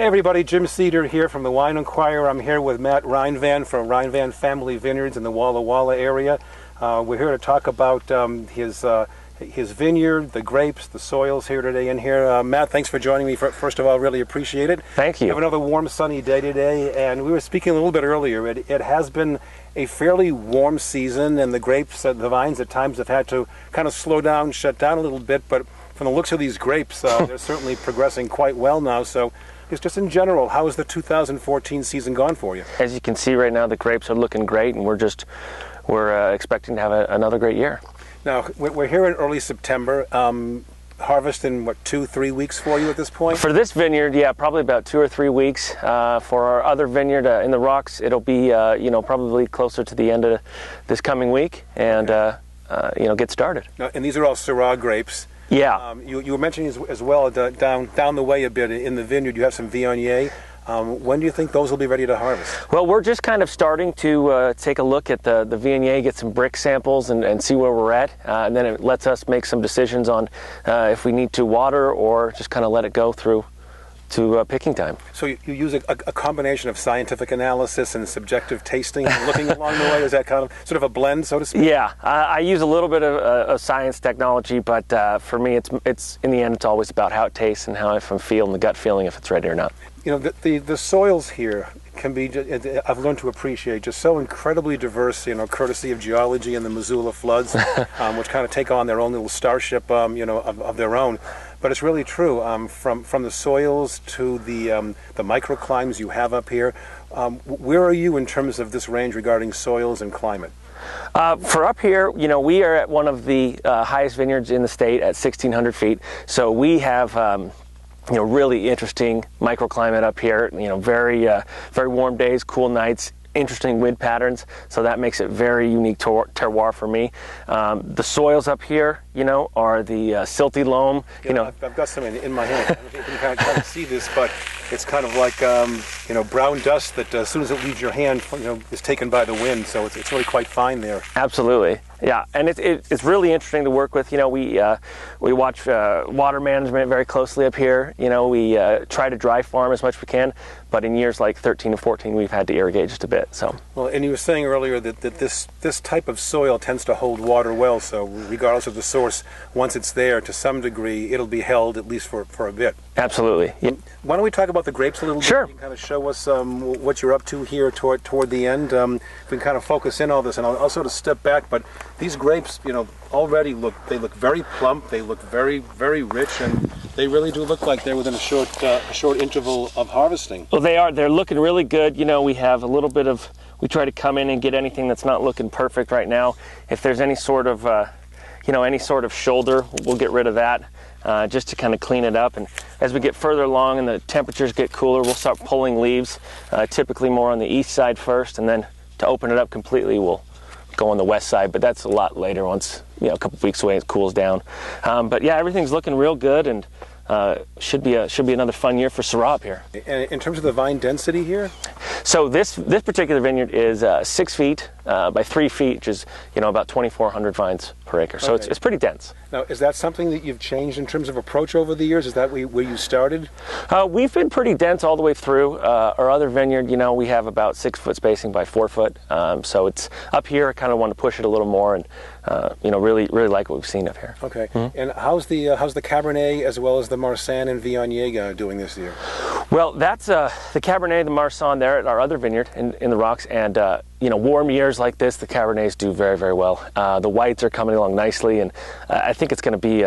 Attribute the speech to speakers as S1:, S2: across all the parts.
S1: Hey everybody, Jim Cedar here from the Wine Inquirer. I'm here with Matt Reynvaan from Reynvaan Family Vineyards in the Walla area. We're here to talk about his vineyard, the grapes, the soils here today in here. Matt, thanks for joining me. First of all, really appreciate it.
S2: Thank you.
S1: We have another warm, sunny day today, and we were speaking a little bit earlier. It has been a fairly warm season, and the grapes, the vines at times have had to kind of slow down, shut down a little bit, but from the looks of these grapes, they're certainly progressing quite well now. So just in general, how has the 2014 season gone for you?
S2: As you can see right now, the grapes are looking great, and we're expecting to have another great year.
S1: Now, we're here in early September. Harvest in, what, 2-3 weeks for you at this point?
S2: For this vineyard, yeah, probably about 2 or 3 weeks. For our other vineyard in the Rocks, it'll be, probably closer to the end of this coming week, and, get started.
S1: Now, and these are all Syrah grapes.
S2: Yeah.
S1: You were mentioning as well down the way a bit in the vineyard, you have some Viognier. When do you think those will be ready to harvest?
S2: Well, we're just kind of starting to take a look at the Viognier, get some brick samples and see where we're at. And then it lets us make some decisions on if we need to water or just kind of let it go through to picking time.
S1: So you use a combination of scientific analysis and subjective tasting and looking along the way? Is that kind of sort of a blend, so to speak?
S2: Yeah, I use a little bit of science technology, but for me, it's in the end, it's always about how it tastes and how I'm feeling, the gut feeling, if it's ready or not.
S1: You know, the soils here can be, I've learned to appreciate, just so incredibly diverse, courtesy of geology and the Missoula floods, which kind of take on their own little starship, of their own. But it's really true, from the soils to the microclimes you have up here. Where are you in terms of this range regarding soils and climate?
S2: For up here, we are at one of the highest vineyards in the state at 1,600 feet. So we have really interesting microclimate up here. Very warm days, cool nights, interesting wind patterns. So that makes it very unique terroir for me. The soils up here, are the silty loam.
S1: I've got some in my hand. I don't know if you can kind of see this, but it's kind of like brown dust that as soon as it leaves your hand, is taken by the wind. So it's really quite fine there.
S2: Absolutely. Yeah, and it's really interesting to work with. We watch water management very closely up here. We try to dry farm as much as we can, but in years like 13 and 14, we've had to irrigate just a bit. So. Well,
S1: and you were saying earlier that this type of soil tends to hold water well. So regardless of the source, once it's there, to some degree, it'll be held at least for a bit.
S2: Absolutely. Yeah.
S1: Why don't we talk about the grapes a little bit?
S2: Sure.
S1: You can kind of show us what you're up to here toward the end. If we can kind of focus in all this, and I'll sort of step back, but these grapes, already look very plump. They look very, very rich, and they really do look like they're within a short interval of harvesting.
S2: Well, they are. They're looking really good. We have a little bit of. We try to come in and get anything that's not looking perfect right now. If there's any sort of, shoulder, we'll get rid of that. Just to kind of clean it up. And as we get further along and the temperatures get cooler, we'll start pulling leaves, typically more on the east side first, and then to open it up completely, we'll go on the west side, but that's a lot later once, a couple of weeks away it cools down. But yeah, everything's looking real good, and should be another fun year for Syrah up here.
S1: And in terms of the vine density here?
S2: So this particular vineyard is 6 feet by 3 feet, which is about 2,400 vines per acre. So it's pretty dense.
S1: Now, is that something that you've changed in terms of approach over the years? Is that where you started?
S2: We've been pretty dense all the way through. Our other vineyard, we have about 6 foot spacing by 4 foot. So it's up here. I kind of want to push it a little more, and really like what we've seen up here.
S1: Okay. Mm-hmm. And how's the Cabernet as well as the Marsanne and Viognier doing this year?
S2: Well, that's the Cabernet, the Marsanne there at our other vineyard in the Rocks, and warm years like this, the Cabernets do very, very well. The whites are coming along nicely, and I think it's going to be,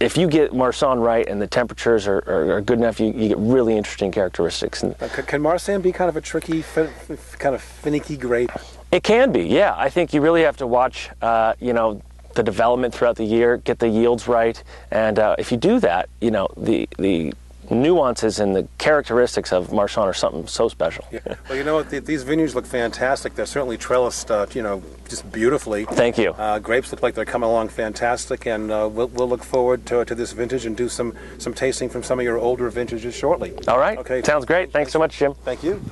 S2: if you get Marsanne right and the temperatures are good enough, you get really interesting characteristics. And
S1: can Marsanne be kind of a tricky, kind of finicky grape?
S2: It can be, yeah. I think you really have to watch, the development throughout the year, get the yields right, and if you do that, the nuances and the characteristics of Marsanne are something so special.
S1: Yeah. Well, these vineyards look fantastic. They're certainly trellised, just beautifully.
S2: Thank you.
S1: Grapes look like they're coming along fantastic, and we'll look forward to this vintage and do some tasting from some of your older vintages shortly.
S2: All right.
S1: Okay.
S2: Sounds great. Thanks so much, Jim.
S1: Thank you.